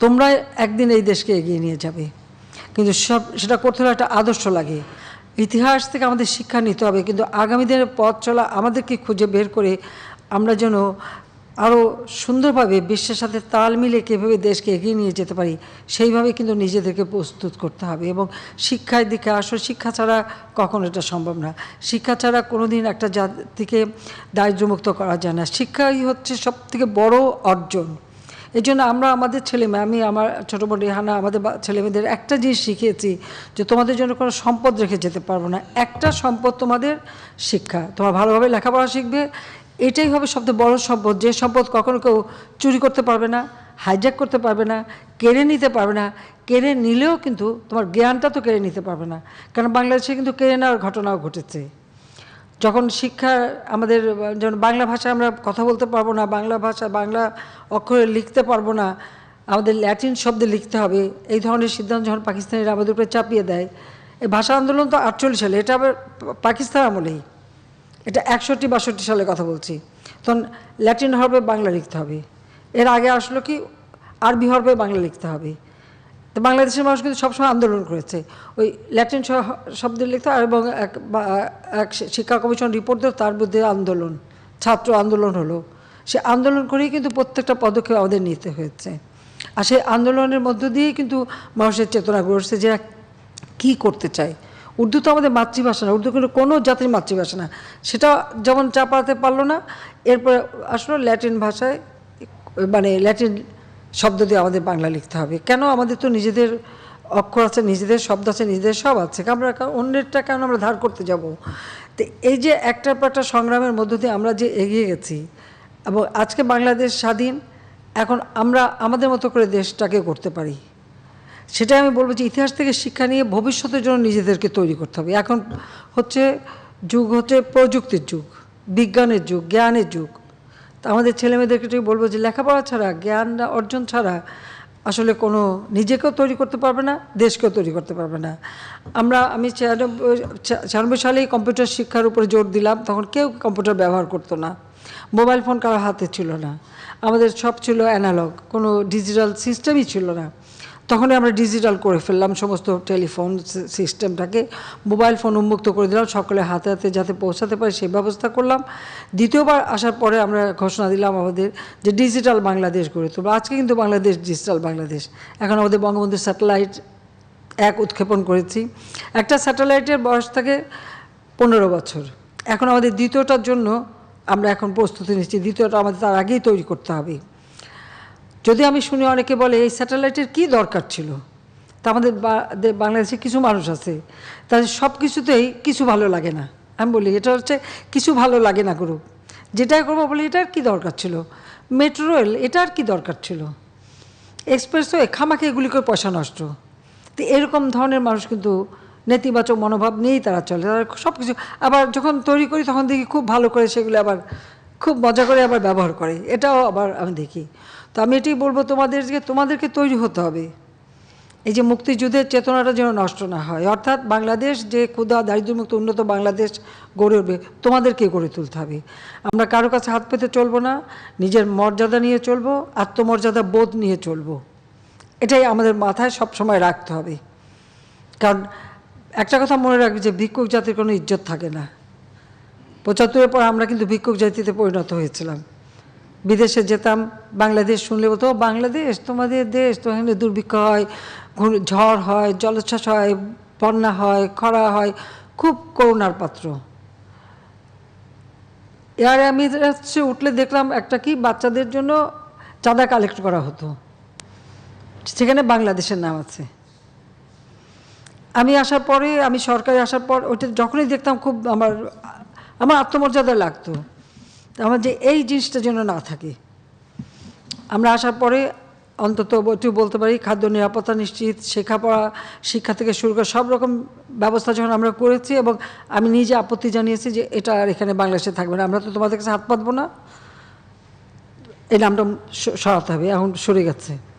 তোমরা একদিন এই দেশকে এগিয়ে নিয়ে যাবে। কিন্তু সেটা করতে হলে একটা আদর্শ লাগে। ইতিহাস থেকে আমাদের শিক্ষা নিতে হবে, কিন্তু আগামী দিনের পথ চলা আমাদেরকে খুঁজে বের করে আমরা যেন আরও সুন্দরভাবে বিশ্বের সাথে তাল মিলিয়ে কীভাবে দেশকে এগিয়ে নিয়ে যেতে পারি সেইভাবে কিন্তু নিজেদেরকে প্রস্তুত করতে হবে। এবং শিক্ষার দিকে আসলে শিক্ষা ছাড়া কখনো এটা সম্ভব না। শিক্ষা ছাড়া কোনো দিন একটা জাতিকে দারিদ্র্যমুক্ত করা যায় না। শিক্ষাই হচ্ছে সবথেকে বড় অর্জন। এই জন্য আমরা আমাদের ছেলেমেয়ে, আমি আমার ছোটো বোন রেহানা, আমাদের ছেলেমেয়েদের একটা জিনিস শিখিয়েছি যে তোমাদের জন্য কোনো সম্পদ রেখে যেতে পারবো না। একটা সম্পদ তোমাদের শিক্ষা। তোমরা ভালোভাবে লেখাপড়া শিখবে, এটাই হবে সবচেয়ে বড় সম্পদ। যে সম্পদ কখনো কেউ চুরি করতে পারবে না, হাইজ্যাক করতে পারবে না, কেড়ে নিতে পারবে না। কেড়ে নিলেও কিন্তু তোমার জ্ঞানটা তো কেড়ে নিতে পারবে না। কারণ বাংলাদেশে কিন্তু কেড়ে নেওয়ার ঘটনাও ঘটেছে। যখন শিক্ষা আমাদের, যেমন বাংলা ভাষায় আমরা কথা বলতে পারবো না, বাংলা ভাষা বাংলা অক্ষরে লিখতে পারবো না, আমাদের ল্যাটিন শব্দে লিখতে হবে, এই ধরনের সিদ্ধান্ত যখন পাকিস্তানিরা আমাদের উপরে চাপিয়ে দেয়। এই ভাষা আন্দোলন তো 48 সালে, এটা আবার পাকিস্তান আমলেই, এটা 61-62 সালে কথা বলছি। তখন ল্যাটিন হরফে বাংলা লিখতে হবে। এর আগে আসলো কি আরবি হরফে বাংলা লিখতে হবে। তো বাংলাদেশের মানুষ কিন্তু সবসময় আন্দোলন করেছে ওই ল্যাটিন শব্দে লিখতে, এবং এক শিক্ষা কমিশন রিপোর্ট দিল, তার বিরুদ্ধে আন্দোলন, ছাত্র আন্দোলন হলো। সে আন্দোলন করেই কিন্তু প্রত্যেকটা পদক্ষেপ আমাদের নিতে হয়েছে। আর সেই আন্দোলনের মধ্য দিয়েই কিন্তু মানুষের চেতনা গড়ছে যে কী করতে চায়। উর্দু তো আমাদের মাতৃভাষা না, উর্দু কিন্তু কোনো জাতির মাতৃভাষা না, সেটা যেমন চাপাতে পারলো না। এরপরে আসলে ল্যাটিন ভাষায়, মানে ল্যাটিন শব্দ দিয়ে আমাদের বাংলা লিখতে হবে। কেন? আমাদের তো নিজেদের অক্ষর আছে, নিজেদের শব্দ আছে, নিজেদের সব আছে, আমরা অন্যেরটা কেন আমরা ধার করতে যাব? তো এই যে একটার পর একটা সংগ্রামের মধ্য দিয়ে আমরা যে এগিয়ে গেছি, এবং আজকে বাংলাদেশ স্বাধীন, এখন আমরা আমাদের মতো করে দেশটাকে করতে পারি। সেটা আমি বলবো যে ইতিহাস থেকে শিক্ষা নিয়ে ভবিষ্যতের জন্য নিজেদেরকে তৈরি করতে হবে। এখন হচ্ছে যুগ হচ্ছে প্রযুক্তির যুগ, বিজ্ঞানের যুগ, জ্ঞানের যুগ। তা আমাদের ছেলেমেয়েদেরকে বলবো যে লেখাপড়া ছাড়া, জ্ঞান অর্জন ছাড়া আসলে কোনো নিজেকেও তৈরি করতে পারবে না, দেশকেও তৈরি করতে পারবে না। আমি 96 সালেই কম্পিউটার শিক্ষার উপরে জোর দিলাম। তখন কেউ কম্পিউটার ব্যবহার করতো না, মোবাইল ফোন কারো হাতে ছিল না, আমাদের সব ছিল অ্যানালগ, কোনো ডিজিটাল সিস্টেমই ছিল না। তখনই আমরা ডিজিটাল করে ফেললাম সমস্ত টেলিফোন সিস্টেমটাকে, মোবাইল ফোন উন্মুক্ত করে দিলাম, সকলে হাতে হাতে যাতে পৌঁছাতে পারে সেই ব্যবস্থা করলাম। দ্বিতীয়বার আসার পরে আমরা ঘোষণা দিলাম আমাদের যে ডিজিটাল বাংলাদেশ গড়ে তুলব। আজকে কিন্তু বাংলাদেশ ডিজিটাল বাংলাদেশ। এখন আমাদের বঙ্গবন্ধু স্যাটেলাইট 1 উৎক্ষেপণ করেছি। একটা স্যাটেলাইটের বয়স থাকে 15 বছর। এখন আমাদের দ্বিতীয়টার জন্য আমরা এখন প্রস্তুতি নিচ্ছি। দ্বিতীয়টা আমাদের তার আগেই তৈরি করতে হবে। যদি আমি শুনি অনেকে বলে এই স্যাটেলাইটের কী দরকার ছিল, তা আমাদের বাংলাদেশে কিছু মানুষ আছে তাদের সব কিছুতেই কিছু ভালো লাগে না। আমি বলি এটা হচ্ছে কিছু ভালো লাগে না গ্রুপ, যেটাই করবো বলি এটার কী দরকার ছিল, মেট্রো রেল এটার কী দরকার ছিল, এক্সপ্রেসওয়ে খামাকে এগুলি করে পয়সা নষ্ট। তো এরকম ধরনের মানুষ কিন্তু নেতিবাচক মনোভাব নিয়েই তারা চলে। তারা সব কিছু আবার যখন তৈরি করি তখন দেখি খুব ভালো করে সেগুলো আবার খুব মজা করে আবার ব্যবহার করে, এটাও আবার আমি দেখি। তো আমি এটাই বলবো তোমাদেরকে তৈরি হতে হবে, এই যে মুক্তিযুদ্ধের চেতনাটা যেন নষ্ট না হয়। অর্থাৎ বাংলাদেশ যে ক্ষুধা দারিদ্র্যমুক্ত উন্নত বাংলাদেশ গড়ে উঠবে, তোমাদেরকে গড়ে তুলতে হবে। আমরা কারো কাছে হাত পেতে চলবো না, নিজের মর্যাদা নিয়ে চলবো, আত্মমর্যাদা বোধ নিয়ে চলবো। এটাই আমাদের মাথায় সব সময় রাখতে হবে। কারণ একটা কথা মনে রাখবে যে ভিক্ষুক জাতির কোনো ইজ্জত থাকে না। 75-এর পর আমরা কিন্তু ভিক্ষুক জাতিতে পরিণত হয়েছিলাম। বিদেশে যেতাম, বাংলাদেশ শুনলে বলতো বাংলাদেশ তোমাদের দেশ, তো এখানে দুর্ভিক্ষ হয়, ঝড় হয়, জলোচ্ছ্বাস হয়, বন্যা হয়, খরা হয়, খুব করুণার পাত্র। এর আমি উঠলে দেখলাম একটা কি বাচ্চাদের জন্য চাঁদা কালেক্ট করা হতো, সেখানে বাংলাদেশের নাম আছে। আমি আসার পরে, আমি সরকারে আসার পর ওইটা যখনই দেখতাম খুব আমার আত্মমর্যাদা লাগতো। আমার যে এই জিনিসটা যেন না থাকে। আমরা আসার পরে অন্তত একটু বলতে পারি খাদ্য নিরাপত্তা নিশ্চিত, শিক্ষা থেকে শুরু করে সব রকম ব্যবস্থা যখন আমরা করেছি, এবং আমি নিজে আপত্তি জানিয়েছি যে এটা আর এখানে বাংলাদেশে থাকবে না, আমরা তো তোমাদের কাছে হাত পাতবো না, এই নামটা সরাতে হবে। এখন সরে গেছে।